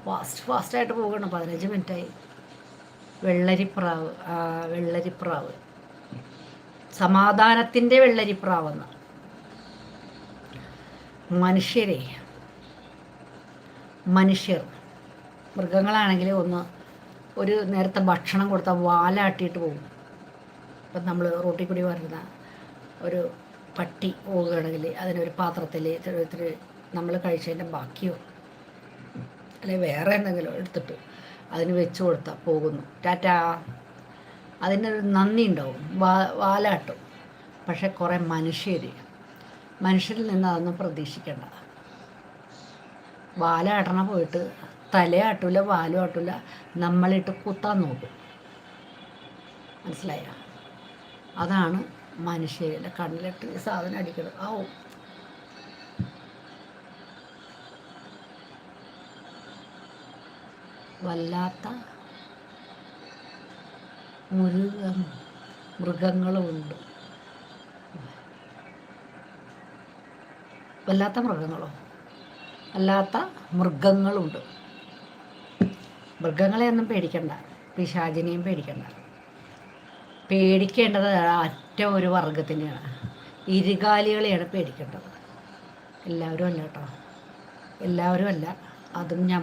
ഫാസ്റ്റായിട്ട് പോകണം. 15 മിനിറ്റായി. വെള്ളരിപ്രാവ്, വെള്ളരിപ്രാവ്, സമാധാനത്തിൻ്റെ വെള്ളരിപ്രാവെന്ന്. മനുഷ്യർ മൃഗങ്ങളാണെങ്കിൽ ഒരു നേരത്തെ ഭക്ഷണം കൊടുത്താൽ വാലാട്ടിയിട്ട് പോകും. ഇപ്പം നമ്മൾ റോട്ടിൽ കൂടി വരുന്ന ഒരു പട്ടി പോവുകയാണെങ്കിൽ അതിനൊരു പാത്രത്തിൽ ഇത്തിരി നമ്മൾ കഴിച്ചതിൻ്റെ ബാക്കിയോ അല്ലെങ്കിൽ വേറെ എന്തെങ്കിലും എടുത്തിട്ട് അതിന് വെച്ച് കൊടുത്താൽ പോകുന്നു, ടാറ്റാ. അതിനൊരു നന്ദി ഉണ്ടാവും, വാലാട്ടും. പക്ഷെ കുറേ മനുഷ്യരിൽ നിന്ന് അതൊന്നും പ്രതീക്ഷിക്കേണ്ട. വാലാട്ടണ പോയിട്ട് തലയാട്ടില്ല, വാലും ആട്ടില്ല, നമ്മളിട്ട് കുത്താൻ നോക്കും. മനസ്സിലായ? അതാണ് മനുഷ്യരുടെ കണ്ണിലിട്ട് ഈ സാധനം അടിക്കുന്നത്. വല്ലാത്ത മൃഗങ്ങളുമുണ്ട്. വല്ലാത്ത മൃഗങ്ങളുണ്ട്. മൃഗങ്ങളെയൊന്നും പേടിക്കണ്ട, പിശാചിനെയും പേടിക്കണ്ട. പേടിക്കേണ്ടത് ഒറ്റ ഒരു വർഗത്തിനെയാണ്, ഇരുകാലികളെയാണ് പേടിക്കേണ്ടത്. എല്ലാവരും അല്ല കേട്ടോ, എല്ലാവരും അല്ല. അതും ഞാൻ